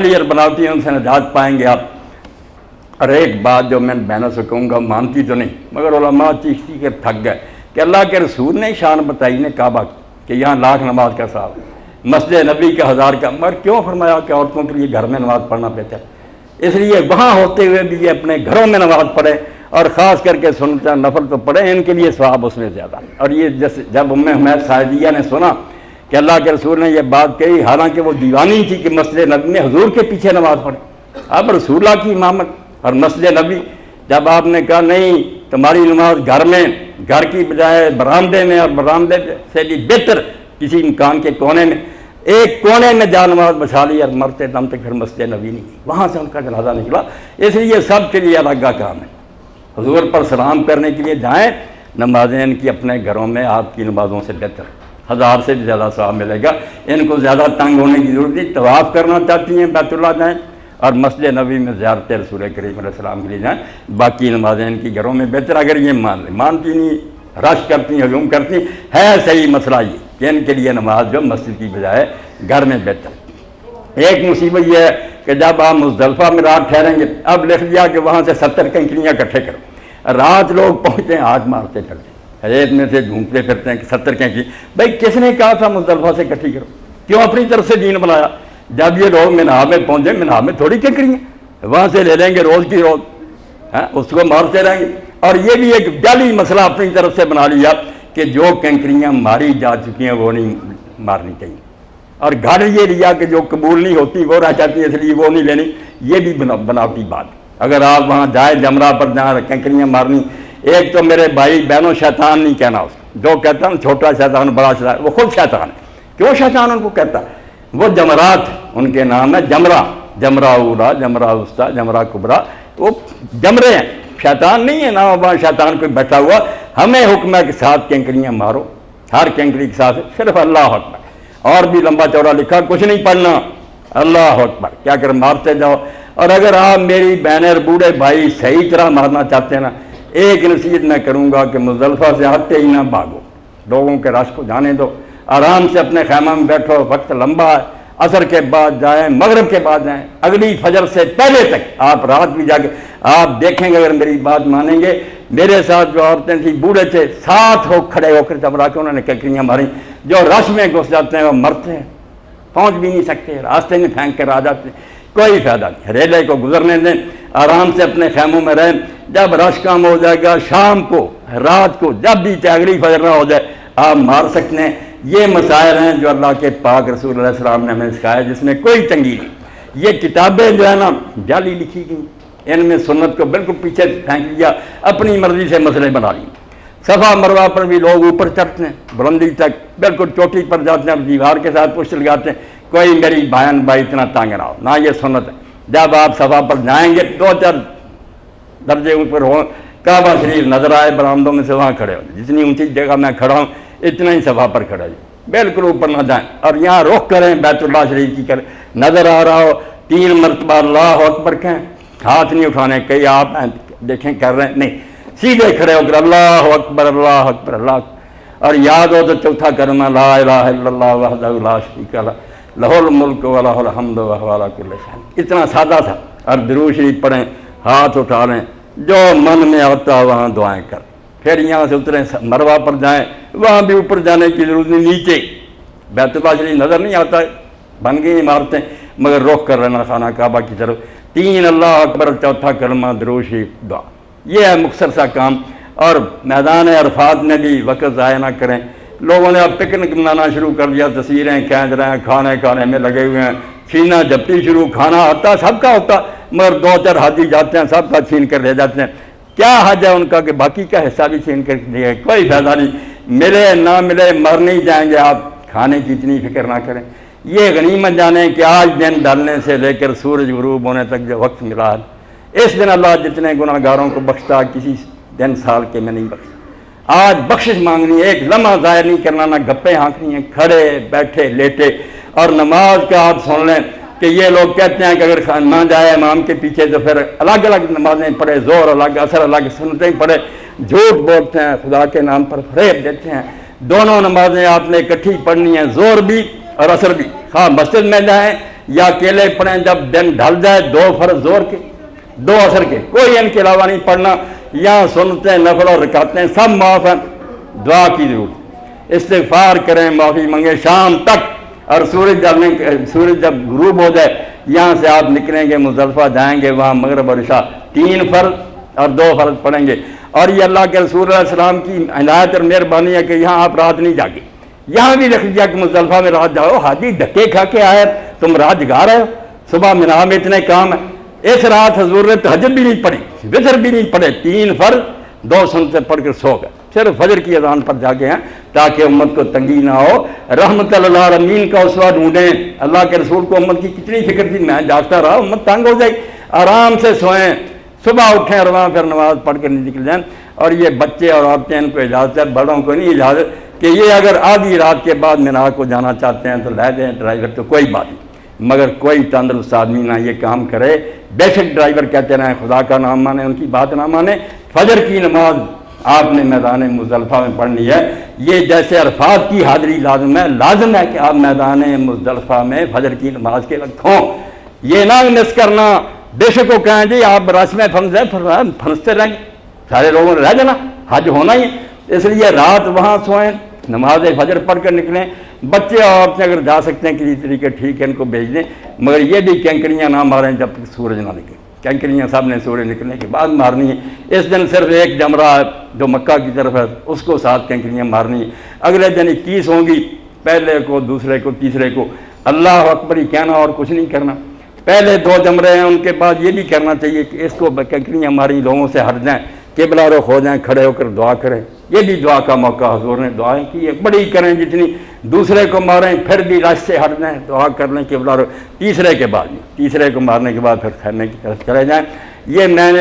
Layer بناتی ہیں ان سے نجات پائیں گے آپ۔ اور ایک بات جو میں بہنوں سے کہوں گا، مانتی تو نہیں مگر علماء چیختی کے تھک گئے کہ اللہ کے رسول نے شان بتائی نے کعبہ کہ یہاں لاکھ نماز کا ثواب، مسجد نبی کا 1000 کا، مگر کیوں فرمایا کہ عورتوں کے لیے گھر میں نماز پڑھنا بہتر؟ اس لیے وہاں ہوتے ہوئے بھی یہ اپنے گھروں میں نماز پڑھیں، اور خاص کر کے سنت نفل تو پڑھیں، ان کے لیے ثواب اس میں زیادہ۔ اور یہ جب ام حمید ساعدیہ نے سنا کہ اللہ کے رسول نے یہ بات کہی، حالانکہ وہ دیوانی تھی کہ مسجد نبی میں حضور کے پیچھے نماز پڑھیں، اب رسول اللہ کی امامت اور مسجد نبی، جب آپ نے کہا نہیں تمہاری نماز گھر میں، گھر کی بجائے برآمدے میں، اور برآمدے سے بھی بہتر کسی مکان کے کونے میں، ایک کونے میں جا نماز بچھا لی، اور مرتے دم تک پھر مسجد نبی نہیں، وہاں سے ان کا جنازہ نکلا۔ اس لیے سب کے لیے الگ کام ہے، حضور پر سلام کرنے کے لیے جائیں، نمازیں ان کی اپنے گھروں میں آپ کی نمازوں سے بہتر، 1000 سے بھی زیادہ ثواب ملے گا۔ ان کو زیادہ تنگ ہونے کی ضرورت نہیں، طواف کرنا چاہتی ہیں بیت اللہ جائیں، اور مسجد نبی میں زیارت رسول کریم علیہ السلام کے لیے جائیں، باقی نمازیں ان کی گھروں میں بہتر۔ اگر یہ مان لیں، مانتی نہیں، رش کرتی، ہجوم کرتی، ہے صحیح مسئلہ یہ کہ ان کے لیے نماز جو مسجد کی بجائے گھر میں بہتر۔ ایک مصیبت یہ ہے کہ جب آپ مزدلفہ میں رات ٹھہریں گے، اب لکھ دیا کہ وہاں سے 70 کنکریاں اکٹھے کرو، رات لوگ پہنچتے ہیں ہاتھ مارتے پھرتے ہیں، ریت میں سے ڈھونڈتے پھرتے ہیں کہ 70 کنکری، بھائی کس نے کہا تھا مزدلفہ سے اکٹھی کرو؟ کیوں اپنی طرف سے دین بنایا؟ جب یہ لوگ منہا میں پہنچے، منہا میں تھوڑی کنکریاں، وہاں سے لے لیں گے روز کی روز، اس کو مارتے رہیں گے۔ اور یہ بھی ایک جعلی مسئلہ اپنی طرف سے بنا لیا کہ جو کنکریاں ماری جا چکی ہیں وہ نہیں مارنی چاہیے، اور گھر یہ لیا کہ جو قبول نہیں ہوتی وہ رہ جاتی ہے، اس لیے وہ نہیں لینی، یہ بھی بناوٹی بات۔ اگر آپ وہاں جائیں جمرہ پر جہاں کنکریاں مارنی، ایک تو میرے بھائی بہنوں شیطان نہیں کہنا اس کو، جو کہتا ہے چھوٹا شیطان بڑا شیطان، وہ خود شیطان ہے۔ کیوں شیطان ان کو کہتا ہے؟ وہ جمرات ان کے نام ہے، جمرہ، جمرہ اولا، جمرہ وسطیٰ، جمرہ کبریٰ، وہ جمرے ہیں، شیطان نہیں ہے نا، وہاں شیطان کوئی بیٹھا ہوا۔ ہمیں حکم ہے کہ 7 کنکریاں مارو، ہر کنکری کے ساتھ صرف اللہ اکبر، اور بھی لمبا چوڑا لکھا کچھ نہیں پڑھنا، اللہ اکبر کیا کر مارتے جاؤ۔ اور اگر آپ میری بہنیں اور بوڑھے بھائی صحیح طرح مارنا چاہتے ہیں نا، ایک نصیحت میں کروں گا کہ مزدلفہ سے آتے ہی نہ بھاگو، لوگوں کے رش کو جانے دو، آرام سے اپنے خیمہ میں بیٹھو، وقت لمبا ہے، عصر کے بعد جائیں، مغرب کے بعد جائیں، اگلی فجر سے پہلے تک آپ رات بھی جا کے آپ دیکھیں گے، اگر میری بات مانیں گے۔ میرے ساتھ جو عورتیں تھیں، بوڑھے تھے، ساتھ ہو کھڑے ہو کر جمرہ کے انہوں نے کنکریاں ماری، جو رش میں گھس جاتے ہیں وہ مرتے ہیں، پہنچ بھی نہیں سکتے، راستے میں پھینک کر آ جاتے ہیں، کوئی فائدہ نہیں۔ ریلے کو گزرنے دیں، آرام سے اپنے خیموں میں رہیں، جب رش کم ہو جائے گا شام کو، رات کو، جب بھی چاہے اگلی فجر نہ ہو جائے آپ مار سکتے ہیں۔ یہ مسائل ہیں جو اللہ کے پاک رسول علیہ السلام نے ہمیں سکھایا، جس میں کوئی تنگی نہیں۔ یہ کتابیں جو ہے نا جعلی لکھی گئی، ان میں سنت کو بالکل پیچھے پھینک دیا، اپنی مرضی سے مسئلے بنا لیے۔ صفا مروہ پر بھی لوگ اوپر چڑھتے ہیں، بلندی تک بالکل چوٹی پر جاتے ہیں، دیوار کے ساتھ پشت لگاتے ہیں، کوئی میری بہن بھائی اتنا تانگ نہ ہو، نہ یہ سنت ہے۔ جب آپ صفا پر جائیں گے 2-4 درجے اوپر ہو، کعبہ شریف نظر آئے، برآمدوں میں سے وہاں کھڑے ہو، جتنی اونچی جگہ میں کھڑا ہوں اتنا ہی صفا پر کھڑا جائے، بالکل اوپر نہ جائیں، اور یہاں رخ کریں بیت اللہ شریف کی کریں، نظر آ رہا ہو 3 مرتبہ اللہ اکبر کہیں، ہاتھ نہیں اٹھانے، کئی آپ دیکھیں کر رہے ہیں، نہیں، سیدھے کھڑے ہو کر اللہ اکبر اللہ اکبر اللہ اکبر، اور یاد ہو تو چوتھا کلمہ لا الہ الا اللہ وحدہ لا شریک لہ لہ الملک و لہ الحمد وہو علی کل شیء۔ اتنا سادہ تھا۔ اور درود شریف پڑھیں، ہاتھ اٹھا لیں، جو من میں آتا وہاں دعائیں کر، پھر یہاں سے اتریں مروہ پر جائیں، وہاں بھی اوپر جانے کی ضرورت نہیں، نیچے بیت اللہ شریف نظر نہیں آتا ہے، بن گئی عمارتیں، مگر رخ کر رہنا خانہ کعبہ کی طرف، 3 اللہ اکبر، چوتھا کلمہ، درود شریف، دعا، یہ ہے مختصر سا کام۔ اور میدان عرفات میں بھی وقت ضائع نہ کریں۔ لوگوں نے اب پکنک منانا شروع کر دیا، تصویریں کھینچ رہے ہیں، کھانے میں لگے ہوئے ہیں، چھینا جھپٹی شروع، کھانا آتا سب کا ہوتا، مگر 2-4 حاجی جاتے ہیں، سب کا چھین کر لے جاتے ہیں۔ کیا حج ہے ان کا کہ باقی کا حصہ بھی چھین کر دیا، کوئی فائدہ نہیں، ملے نہ ملے مر نہیں جائیں گے آپ، کھانے کی اتنی فکر نہ کریں۔ یہ غنیمت جانیں کہ آج دن ڈالنے سے لے کر سورج غروب ہونے تک جو وقت ملا ہے، اس دن اللہ جتنے گناہ گاروں کو بخشتا، کسی دن سال کے میں نہیں بخشتا۔ آج بخشش مانگنی ہے، ایک لمحہ ظاہر نہیں کرنا، نہ گپیں ہانکنی ہیں، کھڑے بیٹھے لیٹے۔ اور نماز کا آپ سن لیں کہ یہ لوگ کہتے ہیں کہ اگر نہ جائے امام کے پیچھے تو پھر الگ الگ نمازیں پڑھے، زور الگ، اثر الگ، سنتیں پڑھے، جھوٹ بولتے ہیں، خدا کے نام پر فریب دیتے ہیں۔ دونوں نمازیں آپ نے اکٹھی پڑھنی ہیں، زور بھی اور اثر بھی، خواہ مسجد میں جائیں یا اکیلے پڑھیں جب دن ڈھل جائے، 2 فرض زور کے 2 عصر کے، کوئی ان کے علاوہ نہیں پڑھنا، یہاں سنتیں نفل اور رکعتیں سب معاف ہیں، دعا کی ضرورت، استغفار کریں، معافی مانگیں شام تک، اور سورج جب غروب ہو جائے یہاں سے آپ نکلیں گے مزدلفہ جائیں گے، وہاں مغرب اور عشاء 3 فرض اور 2 فرض پڑھیں گے، اور یہ اللہ کے رسول علیہ السلام کی عنایت اور مہربانی ہے کہ یہاں آپ رات نہیں جاگے، یہاں بھی لکھ دیا کہ مزدلفہ میں رات جاؤ، حاجی دھکے کھا کے آئے تم رات جگا رہے ہو، صبح مینا میں اتنے کام ہیں، اس رات حضور نے تہجد بھی نہیں پڑھی، وتر بھی نہیں پڑھے، 3 فرض 2 سنتیں پڑھ کر سو گئے، صرف فجر کی اذان پر جاگے ہیں تاکہ امت کو تنگی نہ ہو، رحمت للعالمین کا اسوہ ڈھونڈیں، اللہ کے رسول کو امت کی کتنی فکر تھی، میں جاگتا رہا امت تنگ ہو جائے، آرام سے سوئیں، صبح اٹھیں اور وہاں پھر نماز پڑھ کر نکل جائیں، اور یہ بچے اور عورتیں ان کو اجازت ہے، بڑوں کو نہیں اجازت کہ یہ اگر آدھی رات کے بعد مینا کو جانا چاہتے ہیں تو لے دیں ڈرائیور، تو کوئی بات نہیں، مگر کوئی تندرست آدمی نہ یہ کام کرے، بے شک ڈرائیور کہتے رہیں خدا کا نام مانے، ان کی بات نہ مانے، فجر کی نماز آپ نے میدان مزدلفہ میں پڑھنی ہے، یہ جیسے عرفات کی حاضری لازم ہے کہ آپ میدان مزدلفہ میں فجر کی نماز کے وقت ہوں، یہ نہ مس کرنا، بے شک وہ کہیں جی آپ رس میں پھنستے رہیں گے، سارے لوگوں نے رہ جانا، حج ہونا ہی ہے، اس لیے رات وہاں سوئیں، نماز فجر پڑھ کر نکلیں، بچے اور عورتیں اگر جا سکتے ہیں کسی طریقے ٹھیک ہے ان کو بھیج دیں، مگر یہ بھی کینکریاں نہ ماریں جب تک سورج نہ نکلے، کینکریاں سب نے سورج نکلنے کے بعد مارنی ہے، اس دن صرف ایک جمرہ جو مکہ کی طرف ہے اس کو 7 کینکریاں مارنی ہے، اگلے دن 21 ہوں گی، پہلے کو دوسرے کو تیسرے کو اللہ اکبر ہی کہنا اور کچھ نہیں کرنا، پہلے 2 جمرے ہیں ان کے بعد یہ بھی کرنا چاہیے کہ اس کو کینکریاں ماری لوگوں سے ہٹ جائیں، قبلہ رخ ہو جائیں، کھڑے ہو کر دعا کریں، یہ بھی دعا کا موقع حضور نے دعائیں کی ہے، بڑی کریں جتنی، دوسرے کو ماریں پھر بھی رش سے ہٹ جائیں، دعا کر لیں قبلہ رخ، تیسرے کے بعد نہیں، تیسرے کو مارنے کے بعد پھر خیمے کی طرف چلے جائیں، یہ میں نے